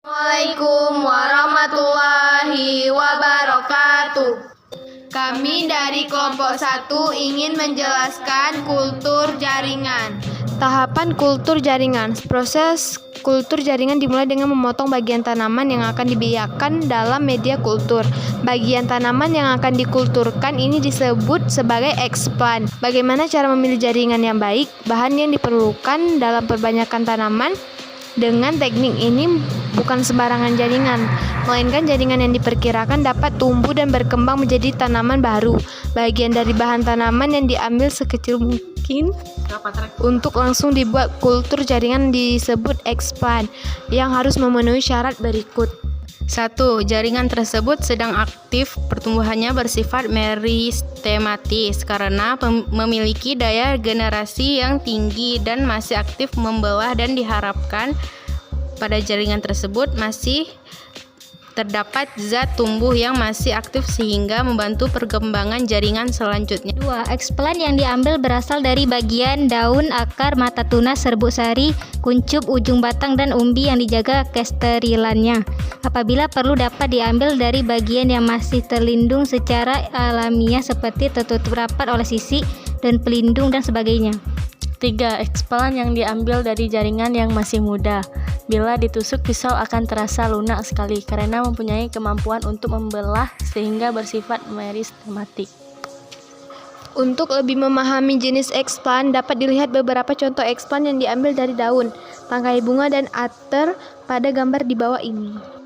Assalamualaikum warahmatullahi wabarakatuh. Kami dari kelompok 1 ingin menjelaskan kultur jaringan. Tahapan kultur jaringan. Proses kultur jaringan dimulai dengan memotong bagian tanaman yang akan dibiarkan dalam media kultur. Bagian tanaman yang akan dikulturkan ini disebut sebagai explant. Bagaimana cara memilih jaringan yang baik? Bahan yang diperlukan dalam perbanyakan tanaman. Dengan teknik ini bukan sembarangan jaringan, melainkan jaringan yang diperkirakan dapat tumbuh dan berkembang menjadi tanaman baru. Bagian dari bahan tanaman yang diambil sekecil mungkin untuk langsung dibuat kultur jaringan disebut explant yang harus memenuhi syarat berikut. 1. Jaringan tersebut sedang aktif, pertumbuhannya bersifat meristematis karena memiliki daya generasi yang tinggi dan masih aktif membelah, dan diharapkan pada jaringan tersebut masih terdapat zat tumbuh yang masih aktif sehingga membantu perkembangan jaringan selanjutnya. 2. Explant yang diambil berasal dari bagian daun, akar, mata tunas, serbuk sari, kuncup, ujung batang, dan umbi yang dijaga kesterilannya. Apabila perlu dapat diambil dari bagian yang masih terlindung secara alamiah seperti tertutup rapat oleh sisik dan pelindung dan sebagainya. 3. Explant yang diambil dari jaringan yang masih muda. Bila ditusuk, pisau akan terasa lunak sekali karena mempunyai kemampuan untuk membelah sehingga bersifat meristematik. Untuk lebih memahami jenis explant, dapat dilihat beberapa contoh explant yang diambil dari daun, tangkai bunga, dan ather pada gambar di bawah ini.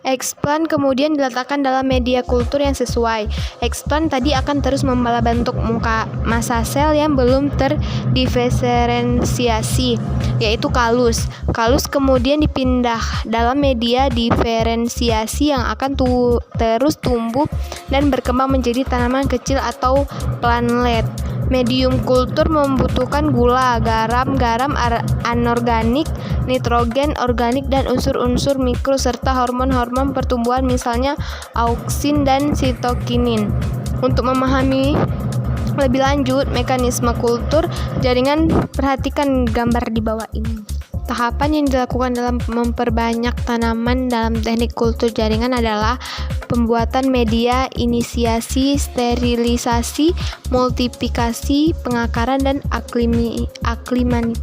Explant kemudian diletakkan dalam media kultur yang sesuai. Explant tadi akan terus membelah bentuk muka massa sel yang belum terdiferensiasi, yaitu kalus. Kalus kemudian dipindah dalam media diferensiasi yang akan terus tumbuh dan berkembang menjadi tanaman kecil atau plantlet. Medium kultur membutuhkan gula, garam anorganik, nitrogen organik, dan unsur-unsur mikro serta hormon-hormon pertumbuhan misalnya auksin dan sitokinin. Untuk memahami lebih lanjut mekanisme kultur jaringan, perhatikan gambar di bawah ini. Tahapan yang dilakukan dalam memperbanyak tanaman dalam teknik kultur jaringan adalah pembuatan media, inisiasi, sterilisasi, multiplikasi, pengakaran, dan aklimatasi.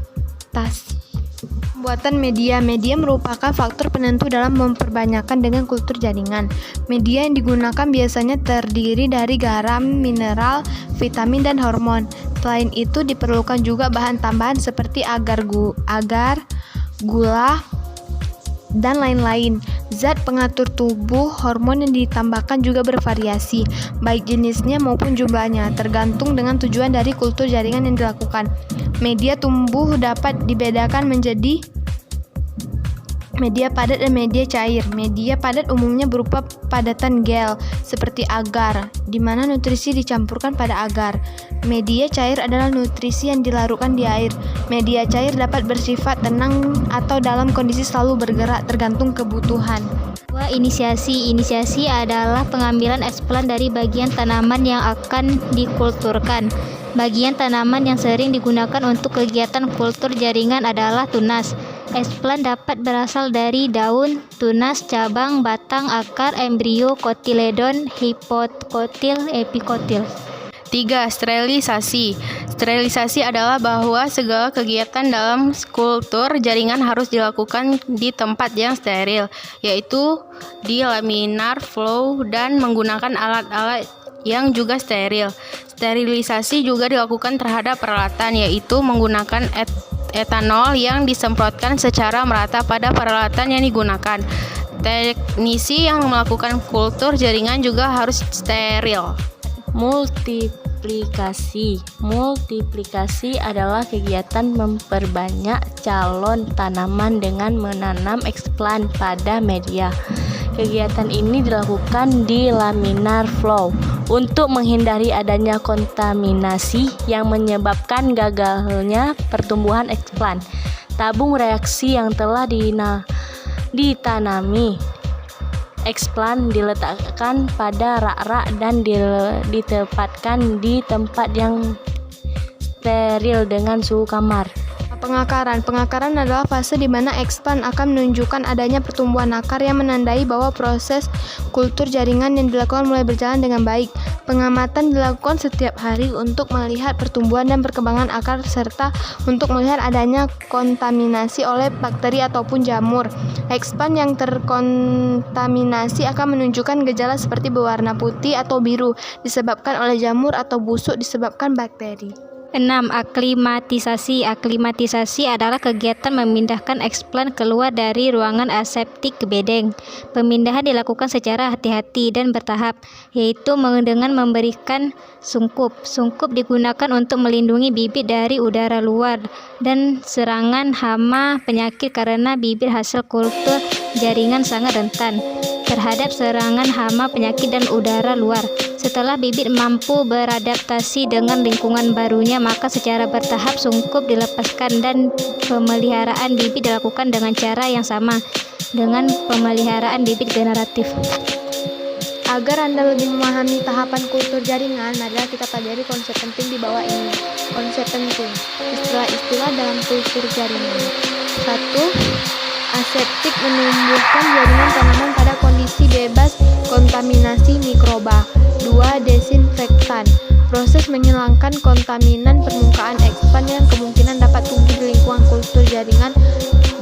Pembuatan media merupakan faktor penentu dalam memperbanyakkan dengan kultur jaringan. Media yang digunakan biasanya terdiri dari garam, mineral, vitamin, dan hormon. Selain itu diperlukan juga bahan tambahan seperti agar, gula, dan lain-lain. Zat pengatur tubuh, hormon yang ditambahkan juga bervariasi, baik jenisnya maupun jumlahnya, tergantung dengan tujuan dari kultur jaringan yang dilakukan. Media tumbuh dapat dibedakan menjadi media padat dan media cair. Media padat umumnya berupa padatan gel seperti agar, di mana nutrisi dicampurkan pada agar. Media cair adalah nutrisi yang dilarutkan di air. Media cair dapat bersifat tenang atau dalam kondisi selalu bergerak tergantung kebutuhan. 2. Inisiasi adalah pengambilan explant dari bagian tanaman yang akan dikulturkan. Bagian tanaman yang sering digunakan untuk kegiatan kultur jaringan adalah tunas. Explant dapat berasal dari daun, tunas, cabang, batang, akar, embrio, kotiledon, hipokotil, epikotil. 3. Sterilisasi. Sterilisasi adalah bahwa segala kegiatan dalam kultur jaringan harus dilakukan di tempat yang steril, yaitu di laminar flow dan menggunakan alat-alat yang juga steril. Sterilisasi juga dilakukan terhadap peralatan, yaitu menggunakan etanol yang disemprotkan secara merata pada peralatan yang digunakan. Teknisi yang melakukan kultur jaringan juga harus steril. Multiplikasi adalah kegiatan memperbanyak calon tanaman dengan menanam explant pada media. Kegiatan ini dilakukan di laminar flow untuk menghindari adanya kontaminasi yang menyebabkan gagalnya pertumbuhan explant. Tabung reaksi yang telah ditanami explant diletakkan pada rak-rak dan ditempatkan di tempat yang steril dengan suhu kamar. Pengakaran. Pengakaran adalah fase di mana eksplan akan menunjukkan adanya pertumbuhan akar yang menandai bahwa proses kultur jaringan yang dilakukan mulai berjalan dengan baik. Pengamatan dilakukan setiap hari untuk melihat pertumbuhan dan perkembangan akar serta untuk melihat adanya kontaminasi oleh bakteri ataupun jamur. Eksplan yang terkontaminasi akan menunjukkan gejala seperti berwarna putih atau biru disebabkan oleh jamur atau busuk disebabkan bakteri. 6. Aklimatisasi. Aklimatisasi adalah kegiatan memindahkan eksplan keluar dari ruangan aseptik ke bedeng. Pemindahan dilakukan secara hati-hati dan bertahap, yaitu dengan memberikan sungkup. Sungkup digunakan untuk melindungi bibit dari udara luar dan serangan hama penyakit karena bibit hasil kultur jaringan sangat rentan terhadap serangan hama penyakit dan udara luar. Setelah bibit mampu beradaptasi dengan lingkungan barunya, maka secara bertahap sungkup dilepaskan dan pemeliharaan bibit dilakukan dengan cara yang sama dengan pemeliharaan bibit generatif. Agar Anda lebih memahami tahapan kultur jaringan, marilah kita pelajari konsep penting di bawah ini. Konsep penting, istilah-istilah dalam kultur jaringan. 1. Aseptik menumbuhkan jaringan tanaman pada kondisi bebas kontaminasi mikroba. 2. Desinfektan, proses menghilangkan kontaminan permukaan eksplan yang kemungkinan dapat tumbuh di lingkungan kultur jaringan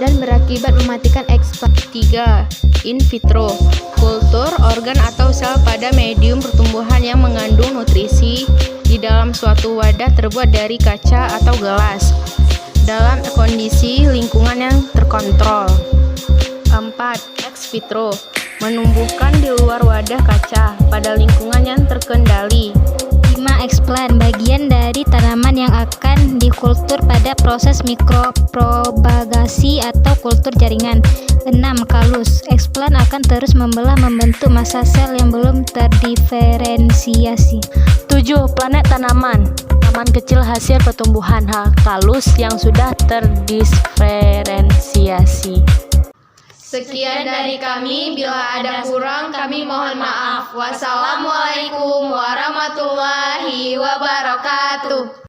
dan berakibat mematikan eksplan. 3. In vitro, kultur organ atau sel pada medium pertumbuhan yang mengandung nutrisi di dalam suatu wadah terbuat dari kaca atau gelas dalam kondisi lingkungan yang terkontrol. 4. Ex vitro, menumbuhkan di luar wadah kaca pada lingkungan yang terkendali. 5. Eksplan, bagian dari tanaman yang akan dikultur pada proses mikropropagasi atau kultur jaringan. 6. Kalus, eksplan akan terus membelah membentuk massa sel yang belum terdiferensiasi. 7. Planet tanaman, tanaman kecil hasil pertumbuhan kalus yang sudah terdiferensiasi. Sekian dari kami, bila ada kurang kami mohon maaf. Wassalamualaikum warahmatullahi wabarakatuh.